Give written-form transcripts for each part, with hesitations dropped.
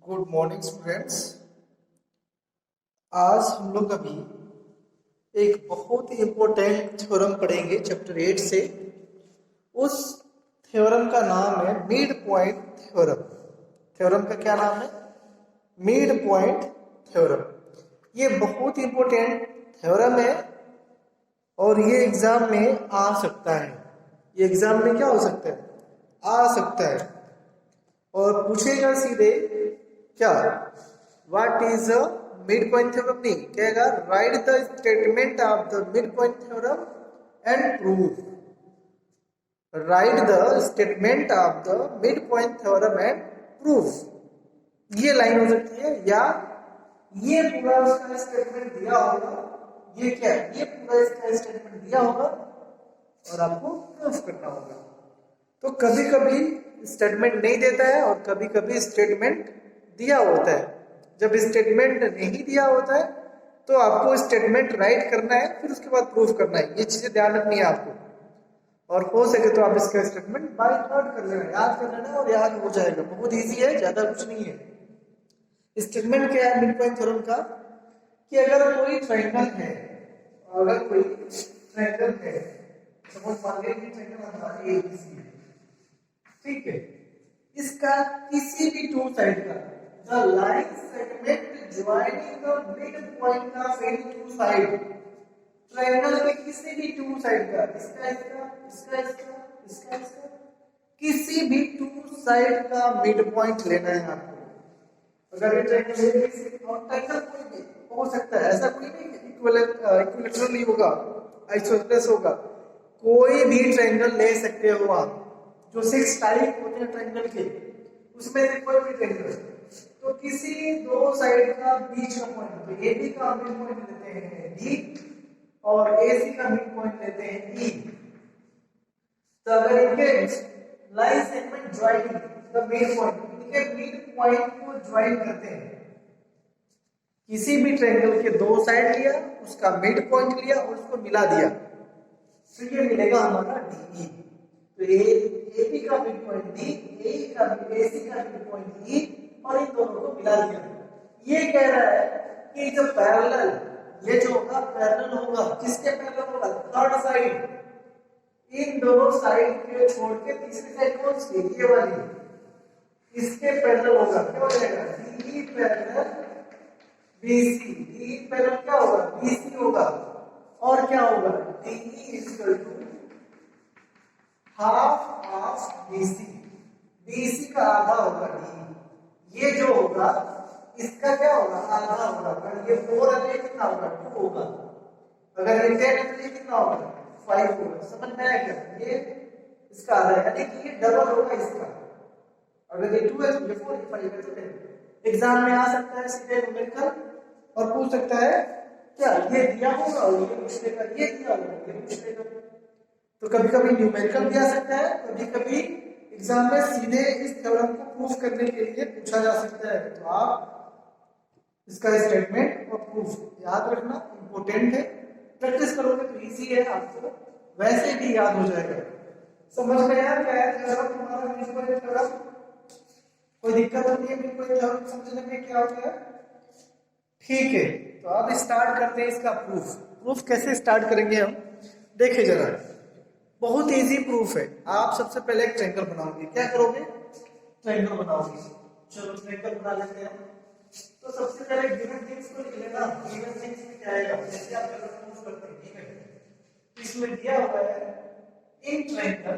Good morning students. आज हम लोग अभी एक बहुत ही इम्पोर्टेंट थ्योरम पढ़ेंगे चैप्टर 8 से। उस थ्योरम का नाम है मिड पॉइंट थ्योरम। थ्योरम का क्या नाम है? Mid point theorem. ये बहुत ही इम्पोर्टेंट थ्योरम है और ये एग्जाम में आ सकता है। ये एग्जाम में क्या हो सकता है? आ सकता है और पूछेगा सीधे क्या, what is a mid point theorem? नहीं कहेगा right the statement of the mid point theorem and prove. Right the statement of the mid point theorem and prove. ये लाइन हो सकती है, या ये पूरा उसका स्टेटमेंट दिया होगा। ये क्या है? ये पूरा इसका स्टेटमेंट दिया होगा और आपको प्रूफ करना होगा। तो कभी कभी स्टेटमेंट नहीं देता है और कभी कभी स्टेटमेंट दिया होता है। जब स्टेटमेंट नहीं दिया होता है तो आपको स्टेटमेंट राइट करना है, फिर उसके बाद प्रूफ करना है। ये चीजें ध्यान रखनी है आपको, और हो सके तो आप इसका स्टेटमेंट बाय हार्ट कर लेना, याद कर लेना और याद हो जाएगा। बहुत इजी है, ज्यादा कुछ नहीं है। स्टेटमेंट क्या है मिड पॉइंट थ्योरम का? कि अगर कोई ट्रायंगल है, अगर कोई ट्रायंगल है, सपोज मान लीजिए कि ट्रायंगल हमारा एबीसी है, ठीक है, इसका किसी भी टू साइड का the line segment joining the mid point of any two side, triangle के किसी भी टू साइड का, इसका इसका इसका इसका इसका इसका किसी भी टू साइड का मिड पॉइंट लेना है आपको। अगर ये ट्रायंगल है और ट्रायंगल कोई भी हो सकता है, ऐसा कोई नहीं इक्विलैटरल नहीं होगा, आइसोसेलेस होगा। कोई भी ट्रायंगल ले सकते हो आप। जो 6 टाइप होते हैं ट्रायंगल के, उसमें से कोई भी ट्रायंगल, तो किसी दो साइड का बीच का पॉइंट, तो एबी का मिड पॉइंट लेते हैं डी और एसी का मिड पॉइंट लेते हैं ई। तो अगर इनके line segment joining the mid point, इनके मिड पॉइंट को ज्वाइन करते हैं, किसी भी ट्रायंगल के दो साइड लिया, उसका मिड पॉइंट लिया और उसको मिला दिया, तो ये मिलेगा हमारा डीई। तो ए बी का मिड पॉइंट डी, ए का एसी का मिड पॉइंट ई, और इन दोनों को मिला दिया। ये कह रहा है कि जो पैरेलल, ये जो होगा पैरेलल होगा, किसके पैरेलल होगा? Third side. इन दोनों साइड के छोड़ के तीसरी साइड कौन सी? ये वाली, इसके पैरेलल होगा। क्या हो जाएगा? D parallel BC. D parallel क्या होगा? बीसी होगा। और क्या होगा? D equal to half of BC. BC का आधा होगा डी। ये जो होगा इसका क्या होगा? आधा होगा। अगर ये 4 है तो कितना होगा? 2 होगा। अगर ये 10 है तो ये कितना होगा? 5 होगा। समझ में आया क्या? ये इसका आधा है, यानी कि ये डबल होगा इसका। अगर ये 2 है तो ये 4, ये 5 है तो 10। एग्जाम में आ सकता है सीधे न्यूमेरिकल और पूछ सकता है क्या, ये दिया होगा और ये पूछ लेगा, ये दिया होगा ये पूछ लेगा। तो कभी कभी न्यूमेरिकल भी आ सकता है, कभी कभी एग्जाम में सीधे इस थ्योरम को प्रूफ करने के लिए पूछा जा सकता है। तो आप इसका स्टेटमेंट और प्रूफ याद रखना, इंपॉर्टेंट है। प्रैक्टिस करोगे तो इजी है, आपको वैसे भी याद हो जाएगा। समझ में आया क्या है थ्योरम हमारा मिड पॉइंट थ्योरम? कोई दिक्कत होती है मिड पॉइंट थ्योरम समझने में? क्या होता है? ठीक है, तो अब स्टार्ट करते हैं इसका प्रूफ। प्रूफ कैसे स्टार्ट करेंगे हम? देखिए जरा, बहुत इजी प्रूफ है। आप सबसे पहले एक ट्रायंगल बनाओगे। क्या करोगे? ट्रायंगल बनाओगे। चलो ट्रायंगल बना लेते हैं। तो सबसे पहले गिवन थिंग्स को लिख लेना। गिवन थिंग्स में क्या आएगा? जैसे आप प्रूफ करते हैं, ठीक है, इसमें दिया हुआ है इन ट्रायंगल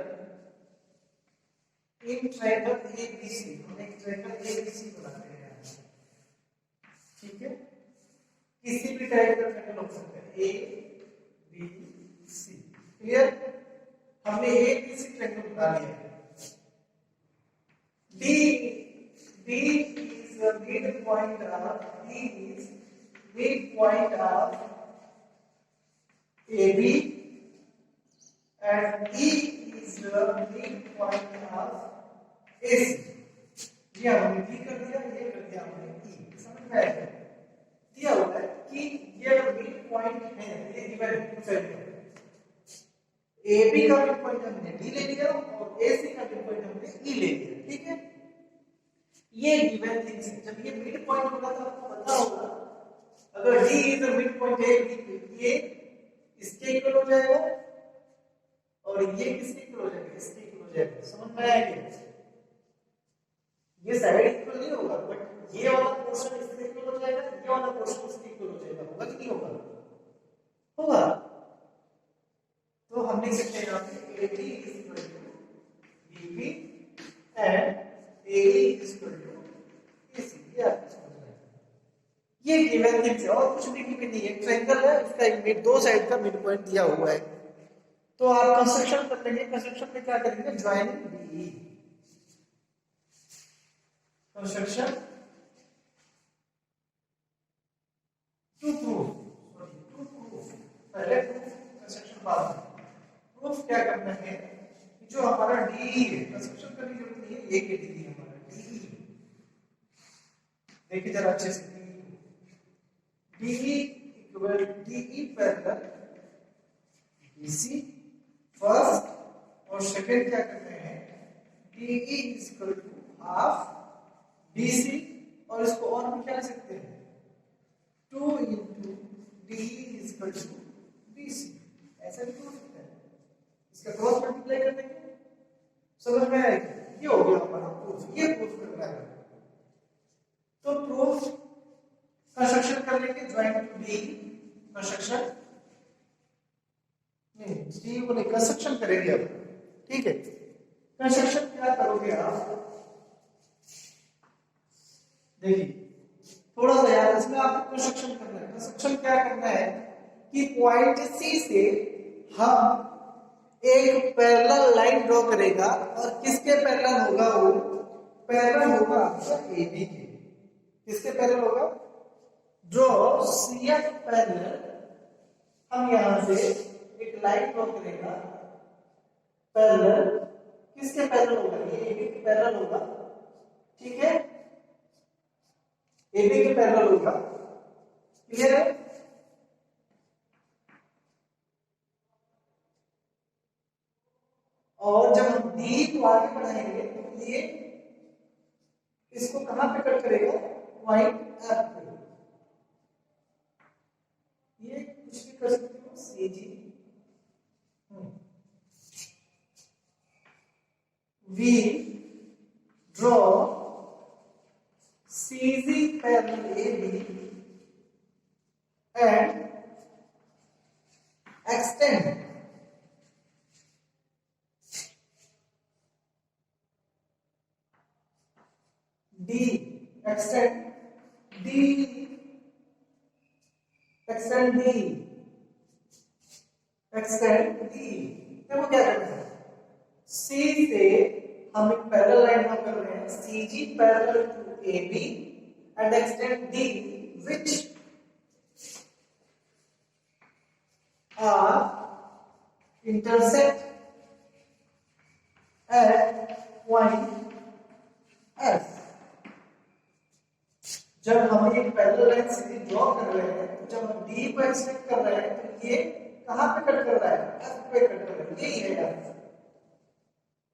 एबीसी। हम एक ट्रायंगल एबीसी बनाते हैं, ठीक है। किसी भी टाइप का ट्रायंगल हो सकता है, ए बी सी। क्लियर? हमने ए बी सी ट्रायंगल बना लिया। D D is the mid point of, D is mid point of A B and E is the mid point of A C. ये हमने D कर दिया, ये कर दिया हमने ई। समझ में आया? दिया हुआ है कि ये मिड पॉइंट है, ये गिवन है। AB का मिड पॉइंट हमने D ले लिया और AC का मिड पॉइंट हमने E ले लिया, ठीक है। ये गिवन थिंग्स है। जब ये मिड पॉइंट होगा तो आपको पता होगा अगर D is the mid point A, ये इसके इक्वल हो जाएगा और ये किसके इक्वल हो जाएगा, इसके इक्वल हो जाएगा। समझ में आया क्या? ये साइड इक्वल नहीं होगा बट ये वाला पोर्शन इसके इक्वल हो जाएगा, ये वाला पोर्शन इसके इक्वल हो जाएगा। होगा कि नहीं होगा? होगा। तो हम लिख सकते हैं यहाँ पे AB is equal to BB and AE is equal to AC। ये आपको समझ में आएगा। ये गिवन थिंग्स है और कुछ भी गिवन नहीं है। ट्रायंगल है, उसका एक मिड, दो साइड का मिड पॉइंट दिया हुआ है। तो आप कंस्ट्रक्शन कर लेंगे। कंस्ट्रक्शन में क्या करेंगे? Joining BE। Construction to proof, पहले कंस्ट्रक्शन बाद में प्रूफ क्या करना है कि जो हमारा DE है, कंस्ट्रक्शन करने की जरूरत नहीं है, ये के DE हमारा DE। देखिए जरा अच्छे से, DE equal DE parallel BC first और सेकंड क्या करते हैं, DE is equal to half BC और इसको और भी क्या लिख सकते हैं 2 into DE is equal to BC। ऐसा भी हो सकता है, इसका क्रॉस मल्टीप्लाई कर देंगे। समझ में आएगा? ये हो गया हमारा प्रूफ। ये प्रूफ करना है। तो प्रूफ कंस्ट्रक्शन कर लेंगे, ज्वाइन टू डी कंस्ट्रक्शन नहीं, डी को नहीं, कंस्ट्रक्शन करेंगे अब। ठीक है, कंस्ट्रक्शन क्या करोगे आप? देखिए थोड़ा सा यार, इसमें आपको कंस्ट्रक्शन करना है। कंस्ट्रक्शन क्या करना है कि पॉइंट सी से हम एक पैरेलल लाइन ड्रॉ करेगा और किसके पैरेलल होगा? वो पैरेलल होगा आपका AB के। किसके पैरेलल होगा? Draw CF parallel. हम यहां से एक लाइन ड्रॉ करेगा पैरेलल, किसके पैरेलल होगा? ये AB के पैरेलल होगा। ठीक है, AB के पैरेलल होगा। क्लियर है? और जब हम D को आगे बढ़ाएंगे तो ये इसको कहां पे कट करेगा? पॉइंट F पे। ये कुछ भी कर सकते हो, CG we draw CG parallel AB and extend D, extend D, extend D, extend D। देखो क्या करना है, C से हम एक पैरेलल लाइन ड्रॉ कर रहे हैं, CG parallel to AB and extend D which are intersect at point F। जब हम एक पैरेलल लाइन सीधी ड्रॉ कर रहे हैं, तो जब हम D को एक्सटेंड कर रहे हैं तो ये कहां पे कट कर रहा है? F पे कट कर रहा है। यही है यार।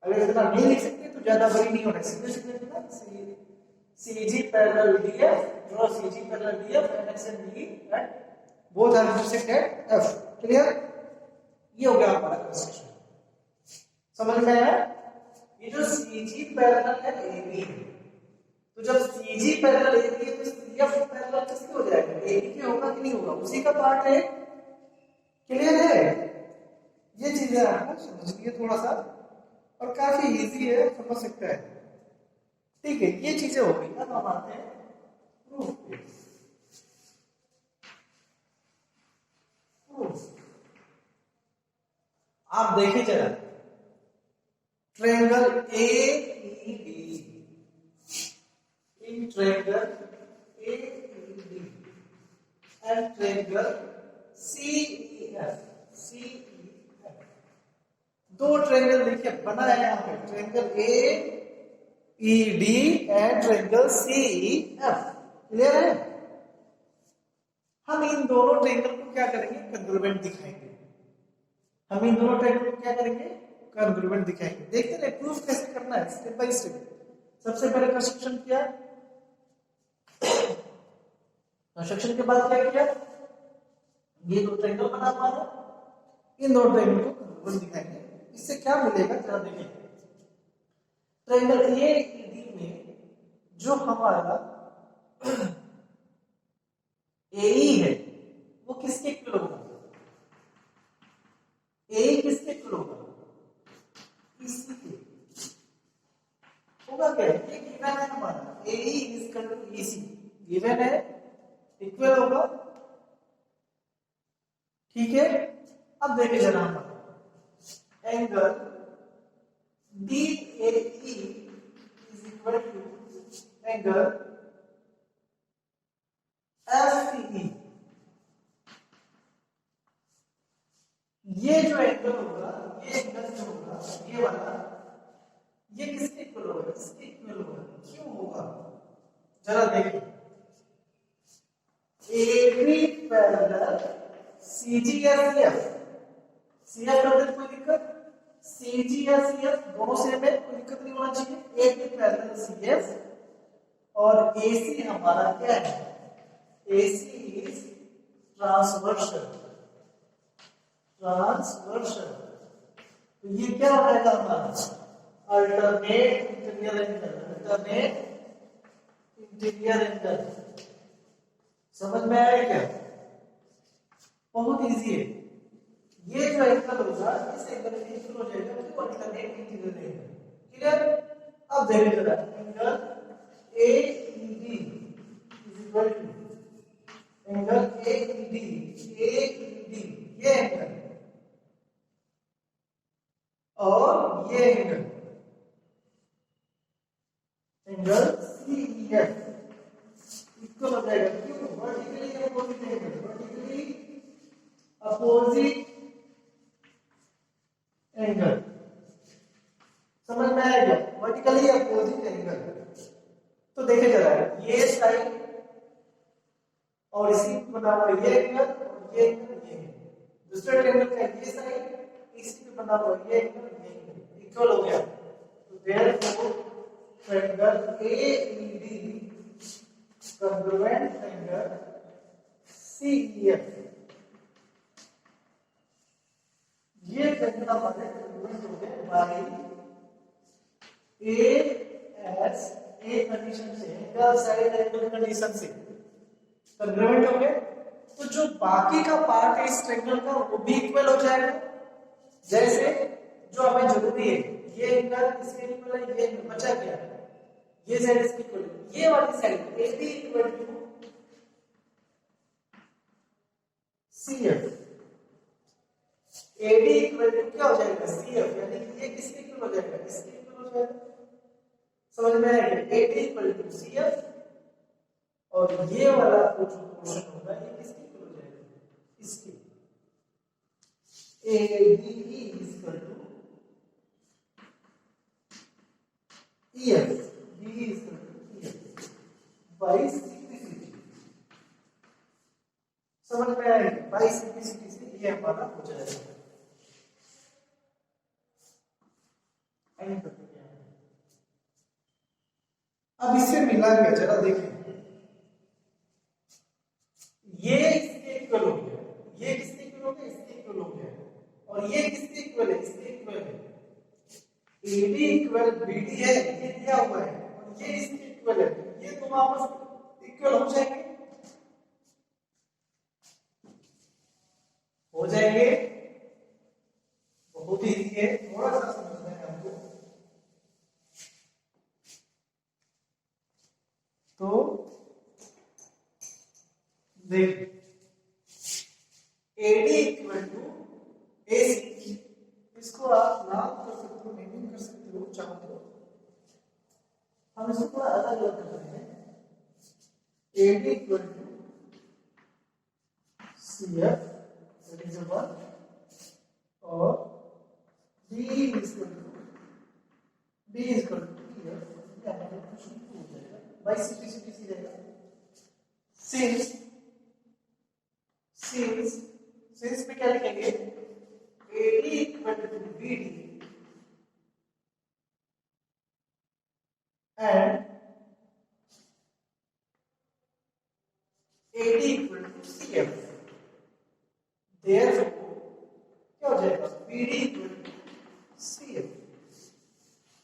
अगर इतना नहीं लिख सकते तो ज्यादा बड़ी नहीं होना, सीधे सीधे लिखना CG parallel DF, draw CG parallel DF and extend D and both are intersect at F। Clear? ये हो गया हमारा कंस्ट्रक्शन। समझ में आया? ये जो CG पैरेलल है AB, तो जब CG पैरेलल AB है तो CF पैरेलल किसके हो जाएगा? AB के होगा कि नहीं होगा? उसी का पार्ट है। क्लियर है? ये चीजें आपको समझनी है थोड़ा सा, और काफी इजी है, समझ सकते हैं। ठीक है, ये चीजें हो गई। अब हम आते हैं प्रूफ पे। प्रूफ आप देखिए जरा, triangle AED, in triangle AED and triangle CEF, दो ट्रायंगल देखिए बना है यहाँ पे, triangle AED and triangle CEF। Clear है? हम इन दोनों ट्रायंगल को क्या करेंगे? कंग्रुएंट दिखाएंगे। हम इन दोनों ट्रायंगल को क्या करेंगे? कंग्रुएंट दिखाएंगे। देखते रहे प्रूफ कैसे करना है, स्टेप बाय स्टेप। सबसे पहले कंस्ट्रक्शन किया, कंस्ट्रक्शन के बाद क्या किया, ये दो ट्रायंगल बना पाया, इन दो ट्रायंगल को कंग्रुएंट दिखाएंगे। इससे क्या मिलेगा जरा देखिए, ट्रायंगल AED में जो हमारा AE है वो किसके इक्वल होगा, AE किसके इक्वल होगा, इसी के होगा। क्या ये गिवन है हमारा, AE is equal to EC given है, इक्वल होगा, ठीक है। अब देखिए जरा हमारा angle DAE is equal to angle FCE। ये जो एंगल होगा, ये एंगल जो होगा ये वाला, ये किसके इक्वल होगा, इसके इक्वल होगा। क्यों होगा जरा देखिए, AB पैरेलल CG या CF, CF कर दे कोई दिक्कत, CG या CF दोनों सेम है, कोई दिक्कत नहीं होना चाहिए। AB पैरेलल CF और AC हमारा क्या है, AC इज ट्रांसवर्सल, ट्रांसवर्सल। तो ये क्या हो जाएगा हमारा alternate interior angle, alternate interior angle. समझ में आया क्या, बहुत इजी है। ये जो एंगल होगा इस एंगल के इक्वल हो जाएगा, तो अल्टरनेट इंटीरियर एंगल। क्लियर। अब देखिए जरा angle AED is equal to angle AED, AED ये एंगल और ये एंगल, एंगल CEF इक्वल हो जाएगा। क्यों, vertically opposite angle, vertically opposite angle. समझ में आएगा, वर्टिकली अपोजिट एंगल। तो देखिए जरा ये साइड और इसी पे बना हुआ ये एंगल और ये एंगल, ये दूसरे ट्रायंगल का ये साइड, इसी पे बना हुआ ये एंगल, ये इक्वल हो गया। तो therefore triangle AED congruent angle CEF, ये ट्रायंगल हमारे congruent हो गए बाय AS A कंडीशन से, एंगल साइड एंगल कंडीशन से कॉन्ग्रुएंट हो गए। तो जो बाकी का पार्ट है इस ट्रायंगल का वो भी इक्वल हो जाएगा। जैसे जो हमें जरूरी है, ये एंगल इसके इक्वल है, ये बचा क्या, ये साइड इसके इक्वल है, ये वाली side AB equal to CF, AD equal to क्या हो जाएगा CF, यानी कि ये किसके इक्वल हो जाएगा, इसके इक्वल हो जाएगा। समझ में आएगा, AD इक्वल टू CF और ये वाला जो पोर्शन होगा ये किसके इक्वल हो जाएगा, इसके। ADE is equal to EF, DE is equal to EF by simplicity। समझ में आएगा, by simplicity से ये हमारा हो जाएगा। अब इससे मिला क्या जरा देखिए, ये इसके इक्वल हो गया, ये किसके इक्वल हो गया, इसके इक्वल हो गया, और ये किसके इक्वल है, इसके इक्वल है। AD इक्वल BD है, ये दिया हुआ है, और ये इसके इक्वल है, ये दोनों आपस में इक्वल हो जाएंगे, हो जाएंगे। बहुत ही इजी है, थोड़ा सा समझना है आपको। तो देखिए AD इक्वल टू AC, इसको आप नाम कर सकते हो, नेमिंग कर सकते हो चाहो तो। हम इसको थोड़ा अलग अलग कर रहे हैं, AD equal to CF that is one और D is equal to EF, ये हमारे क्वेश्चन हो जाएगा बाय सिंपलिसिटी से जाएगा। सिंस में क्या लिखेंगे, AD equal to BD and AD equal to CF, therefore क्या हो जाएगा BD equal to CF।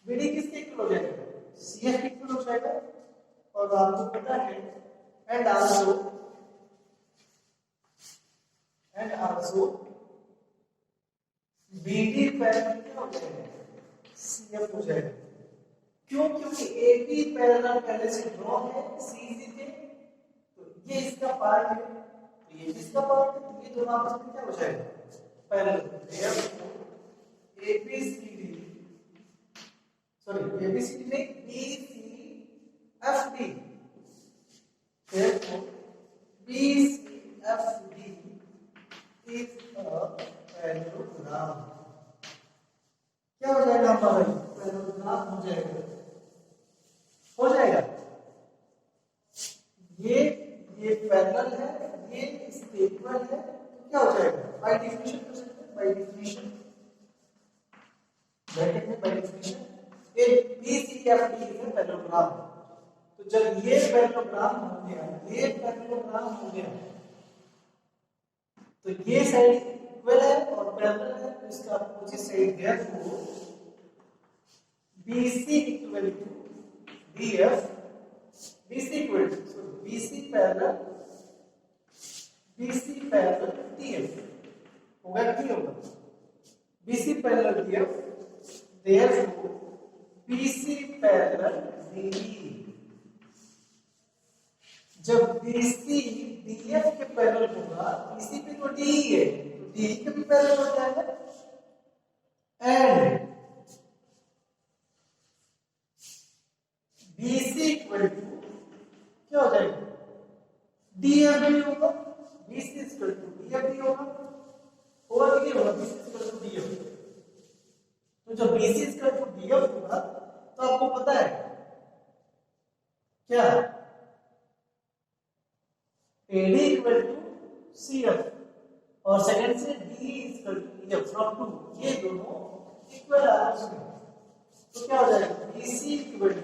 BD किसके इक्वल हो जाएगा, CF के इक्वल हो जाएगा। और आपको पता है एंड आल्सो BD पैरेलल क्या हो जाएगा, CF हो जाएगा। क्यों, क्योंकि AB पैरेलल पहले से ड्रॉ है CC के, तो ये इसका पार्ट है, तो ये इसका पार्ट है, तो ये दोनों आपस में क्या हो जाएगा पैरेलल। ABCD सॉरी ABCD नहीं BCFD, therefore BCFD is a parallelogram। क्या हो जाएगा हमारा, पैरेललोग्राम हो जाएगा, हो जाएगा। ये पैरेलल है, ये इसके इक्वल है, तो क्या हो जाएगा बाय डेफिनेशन कर सकते हैं, बाय डेफिनेशन ब्रैकेट में by definition A BCFD is a parallelogram. तो जब ये पैरेललोग्राम हो गया, ये पैरेललोग्राम हो गया, तो ये साइड इक्वल है और पैरेलल है, तो इसका opposite side therefore BC equal to DF, BC equal to so BC parallel DF होगा कि होगा BC parallel DF, therefore BC parallel DE। जब BC DF के पैरेलल होगा, BC पे तो DE है, तो DE के भी पैरेलल हो जाएगा। एंड BC इक्वल टू क्या हो जाएगा, DF भी होगा, BC इक्वल टू DF भी होगा, और ये होगा BC इक्वल टू DF। तो जब BC इक्वल टू DF होगा, तो आपको पता है क्या AD इक्वल टू CF और सेकंड से D equal to EF from two, ये दोनों इक्वल आपस में, तो क्या हो जाएगा BC equal to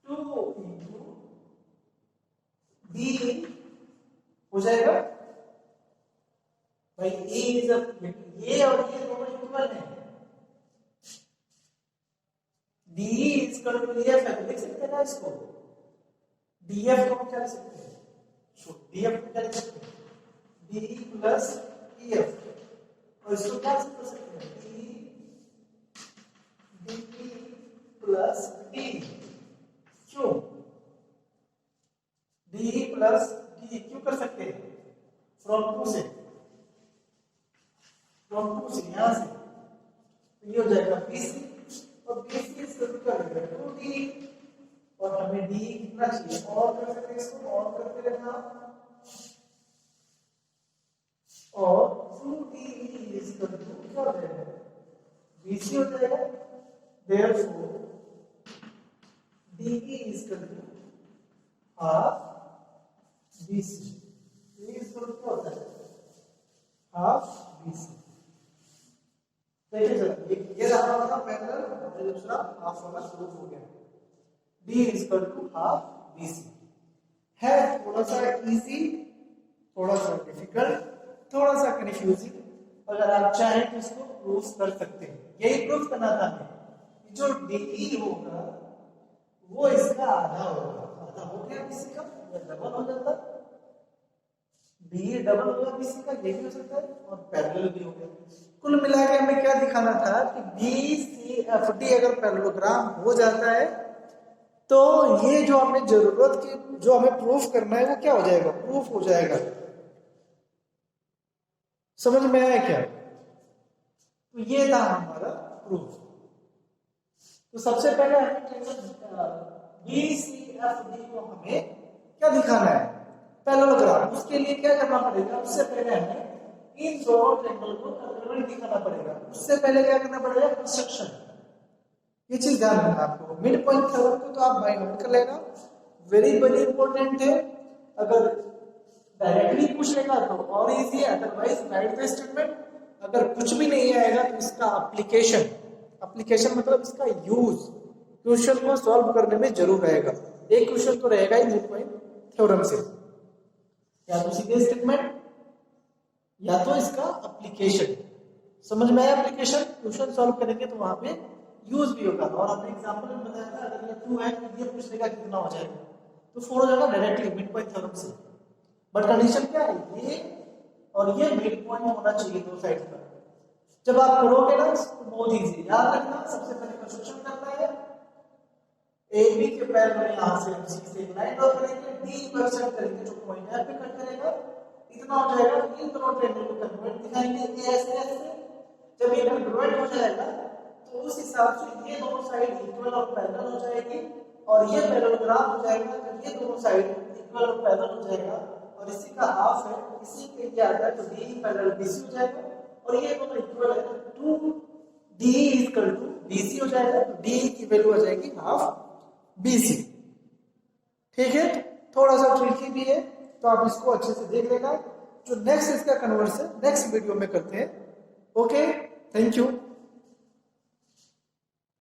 2 into D हो जाएगा भाई। ये और ये दोनों इक्वल हैं, DE इक्वल टू EF है, लिख सकते हैं ना इसको, DF को क्या लिख सकते हैं, DF को क्या लिख सकते हैं DE प्लस EF, और इसको क्या कर सकते हैं DE प्लस D। क्यों DE प्लस D क्यों कर सकते हैं, फ्रॉम टू से, यहां से, तो ये हो जाएगा BC और BC इसको कर देगा 2D, और हमें D कितना चाहिए, और कर सकते हैं इसको, और करते रहना, और 2D इसको क्या हो जाएगा BC हो जाएगा, therefore DE is equal to half BC। ये इसको क्या होता है हाफ BC। देखिए सर, ये रहा हमारा पैरेलल और दूसरा हाफ वाला प्रूफ हो गया। D is equal to half BC है, थोड़ा सा इजी, थोड़ा सा डिफिकल्ट, थोड़ा सा कंफ्यूजिंग। अगर आप चाहें तो इसको प्रूफ कर सकते हैं। यही प्रूफ करना था हमें, जो DE होगा वो इसका आधा होगा, आधा हो गया BC का, या डबल हो जाता, DE डबल होगा BC का, ये भी हो सकता है, और पैरेलल भी हो गया। कुल मिला के हमें क्या दिखाना था कि BCFD अगर पैरेललोग्राम हो जाता है, तो ये जो हमें जरूरत की, जो हमें प्रूफ करना है, वो क्या हो जाएगा, प्रूफ हो जाएगा। समझ में आया क्या? तो ये था हमारा प्रूफ। तो सबसे पहले BCFD को हमें क्या दिखाना है, पैरेललोग्राम। उसके लिए क्या करना पड़ेगा, उससे पहले हमें इन दोनों ट्रायंगल को पैरेलल दिखाना पड़ेगा। उससे पहले क्या करना पड़ेगा, कंस्ट्रक्शन। ये चीज ध्यान रखना आपको। मिड पॉइंट थ्योरम को तो आप बाय नोट कर लेना, वेरी वेरी इंपॉर्टेंट है। अगर डायरेक्टली पूछ लेगा तो और इजी है, अदरवाइज राइट द स्टेटमेंट। अगर कुछ भी नहीं आएगा तो इसका एप्लीकेशन मतलब इसका यूज, क्वेश्चन को सॉल्व करने में जरूर रहेगा। एक क्वेश्चन तो रहेगा ही मिड पॉइंट थ्योरम से, या तो सीधे स्टेटमेंट या तो इसका एप्लीकेशन। समझ में आया एप्लीकेशन? क्वेश्चन सॉल्व करेंगे तो वहां पे यूज भी होगा। और आपने एग्जांपल में बताया था अगर ये 2 है तो ये पूछ लेगा कितना हो जाएगा, तो 4 हो जाएगा डायरेक्टली मिड पॉइंट थ्योरम से। बट कंडीशन क्या है, ये और ये मिड पॉइंट होना चाहिए दो साइड पर। जब आप करोगे ना तो बहुत इजी, याद रखना सबसे पहले कंस्ट्रक्शन करना है। ए बी के पैरेलल में यहां से हम सी से एक लाइन ड्रॉ करेंगे, डी इंटरसेक्ट करेंगे जो पॉइंट है पे कट करेगा, इतना हो जाएगा। इन दोनों ट्रायंगल को कन्वर्ट दिखाएंगे ए ऐसे ऐसे। जब ये कन्वर्ट हो जाएगा तो उस हिसाब से ये दोनों साइड इक्वल और पैरेलल हो जाएगी, और ये पैरेललोग्राम हो जाएगा जब ये दोनों साइड इक्वल और पैरेलल हो जाएगा। और इसी का हाफ है, इसी के ये आता है तो डी पैरेलल बीसी हो जाएगा, और ये दोनों इक्वल है तो 2D इक्वल टू BC हो जाएगा। तो D की वैल्यू हो जाएगी हाफ BC। ठीक है, थोड़ा सा ट्रिकी भी है तो आप इसको अच्छे से देख लेना। जो नेक्स्ट इसका कन्वर्सन नेक्स्ट वीडियो में करते हैं। Okay, thank you.